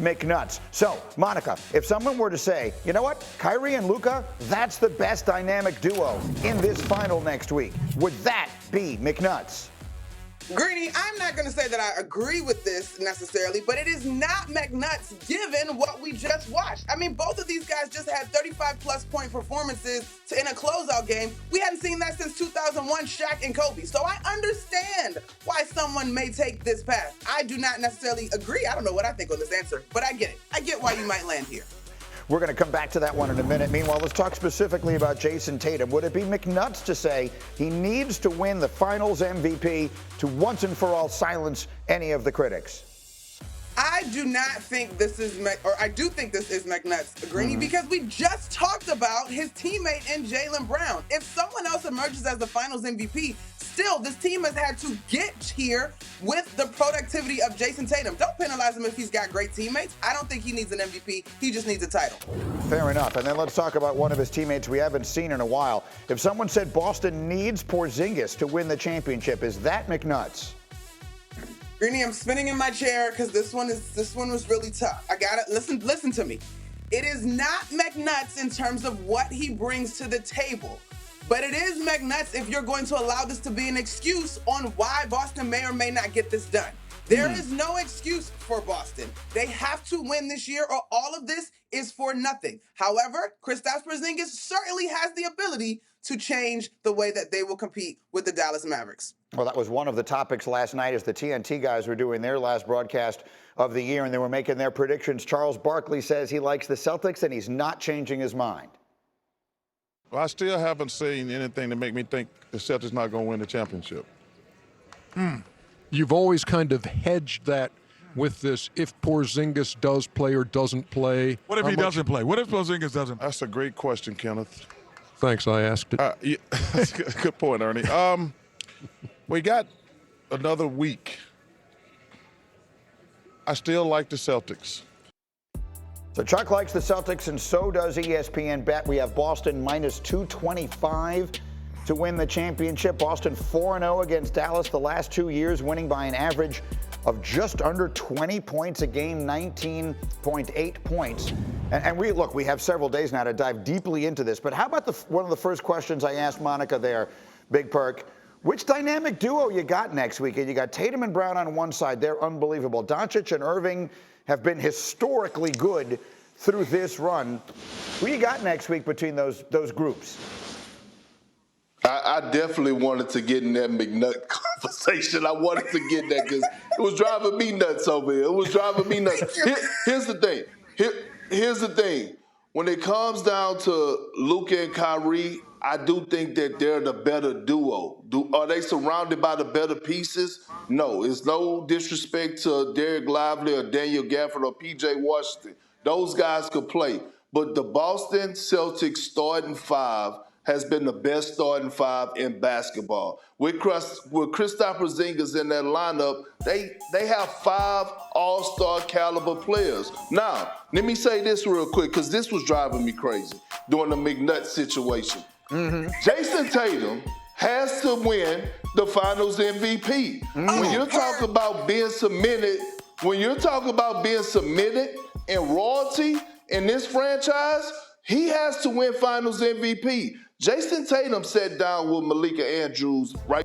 McNutt. So, Monica, if someone were to say, you know what, Kyrie and Luka, that's the best dynamic duo in this final next week, would that be McNutt? Greeny, I'm not going to say that I agree with this necessarily, but it is not McNutt's given what we just watched. I mean, both of these guys just had 35-plus point performances in a closeout game. We hadn't seen that since 2001, Shaq and Kobe. So I understand why someone may take this path. I do not necessarily agree. I don't know what I think on this answer, but I get it. I get why you might land here. We're going to come back to that one in a minute. Meanwhile, let's talk specifically about Jayson Tatum. Would it be McNutt's to say he needs to win the Finals MVP to once and for all silence any of the critics? I do not think this is, I do think this is McNutt's, Greeny, because we just talked about his teammate in Jaylen Brown. If someone else emerges as the Finals MVP, still, this team has had to get here with the productivity of Jayson Tatum. Don't penalize him if he's got great teammates. I don't think he needs an MVP. He just needs a title. Fair enough. And then let's talk about one of his teammates we haven't seen in a while. If someone said Boston needs Porzingis to win the championship, is that McNutt's? Greeny, I'm spinning in my chair because this one was really tough. I gotta listen to me. It is not McNutt's in terms of what he brings to the table, but it is McNutt's if you're going to allow this to be an excuse on why Boston may or may not get this done. There is no excuse for Boston. They have to win this year or all of this is for nothing. However, Kristaps Porzingis certainly has the ability to change the way that they will compete with the Dallas Mavericks. Well, that was one of the topics last night as the TNT guys were doing their last broadcast of the year, and they were making their predictions. Charles Barkley says he likes the Celtics, and he's not changing his mind. Well, I still haven't seen anything to make me think the Celtics not going to win the championship. You've always kind of hedged that with this if Porzingis does play or doesn't play. What if he doesn't play? What if Porzingis doesn't play? That's a great question, Kenneth. Thanks, I asked it. Yeah, that's a good point, Ernie. We got another week. I still like the Celtics. So Chuck likes the Celtics, and so does ESPN Bet. We have Boston minus 225 to win the championship. Boston 4-0 against Dallas the last 2 years, winning by an average of just under 20 points a game, 19.8 points. And we have several days now to dive deeply into this. But how about one of the first questions I asked Monica there, Big Perk? Which dynamic duo you got next weekend? You got Tatum and Brown on one side. They're unbelievable. Doncic and Irving have been historically good through this run. Who you got next week between those groups? I definitely wanted to get in that McNutt conversation. I wanted to get that because it was driving me nuts over here. It was driving me nuts. Here's the thing. Here's the thing. When it comes down to Luka and Kyrie, I do think that they're the better duo. Are they surrounded by the better pieces? No. It's no disrespect to Derek Lively or Daniel Gafford or P.J. Washington. Those guys could play. But the Boston Celtics starting five has been the best starting five in basketball. With Kristaps Porzingis in that lineup, they have 5 all-star caliber players. Now, let me say this real quick, because this was driving me crazy during the McNutt situation. Jayson Tatum has to win the Finals MVP. When you're talking about being submitted, and royalty in this franchise, he has to win Finals MVP. Jayson Tatum sat down with Malika Andrews right.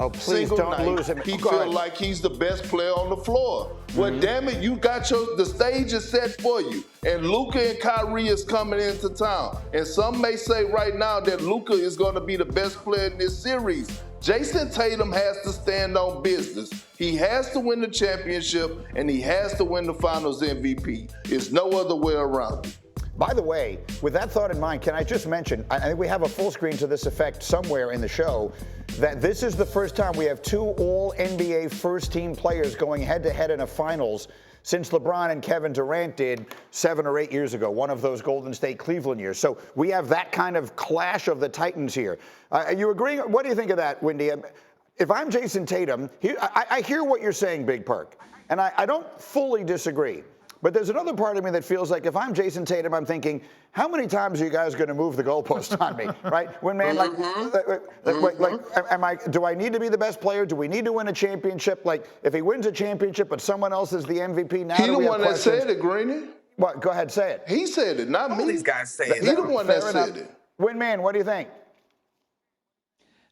Oh, please don't lose him. He feels like he's the best player on the floor. Well, damn it, you got the stage is set for you. And Luka and Kyrie is coming into town. And some may say right now that Luka is going to be the best player in this series. Jayson Tatum has to stand on business. He has to win the championship, and he has to win the Finals MVP. There's no other way around it. By the way, with that thought in mind, can I just mention, I think we have a full screen to this effect somewhere in the show, that this is the first time we have 2 All-NBA first-team players going head-to-head in a finals since LeBron and Kevin Durant did 7 or 8 years ago, one of those Golden State Cleveland years. So we have that kind of clash of the Titans here. Are you agreeing? What do you think of that, Windy? If I'm Jayson Tatum, I hear what you're saying, Big Perk, and I don't fully disagree. But there's another part of me that feels like if I'm Jayson Tatum, I'm thinking, how many times are you guys going to move the goalpost on me, right? When man, do I need to be the best player? Do we need to win a championship? Like, if he wins a championship, but someone else is the MVP, now He do the we have one that questions? said it, Greeny. What? Go ahead, say it. He said it, not All me. these guys say it. He the one that Fair said enough. it. Windman, what do you think?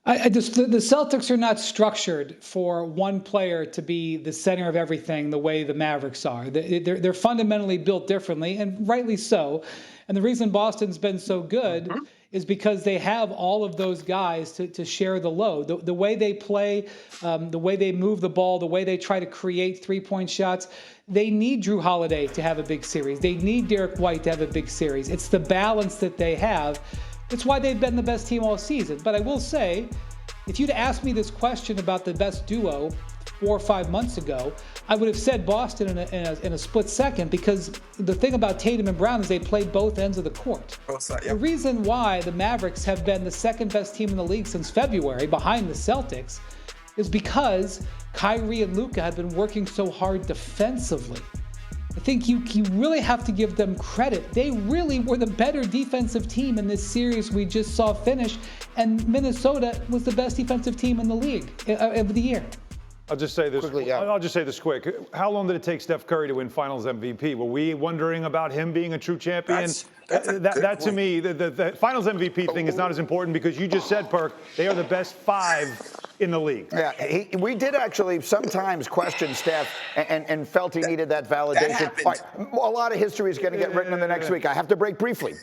The Celtics are not structured for one player to be the center of everything the way the Mavericks are. They're fundamentally built differently, and rightly so. And the reason Boston's been so good is because they have all of those guys to share the load. The way they play, the way they move the ball, the way they try to create three-point shots, they need Drew Holiday to have a big series. They need Derek White to have a big series. It's the balance that they have. It's why they've been the best team all season. But I will say, if you'd asked me this question about the best duo 4 or 5 months ago, I would have said Boston in a split second, because the thing about Tatum and Brown is they play both ends of the court. The reason why the Mavericks have been the second best team in the league since February, behind the Celtics, is because Kyrie and Luka have been working so hard defensively. I think you really have to give them credit. They really were the better defensive team in this series we just saw finish, and Minnesota was the best defensive team in the league of the year. I'll just say this Quickly, yeah. I'll just say this quick. How long did it take Steph Curry to win Finals MVP? Were we wondering about him being a true champion? That to me, the Finals MVP thing is not as important, because you just said, Perk, they are the best 5 in the league. Yeah, we did actually sometimes question Steph and felt he needed that validation. That happened. All right, a lot of history is going to get written in the next week. I have to break briefly.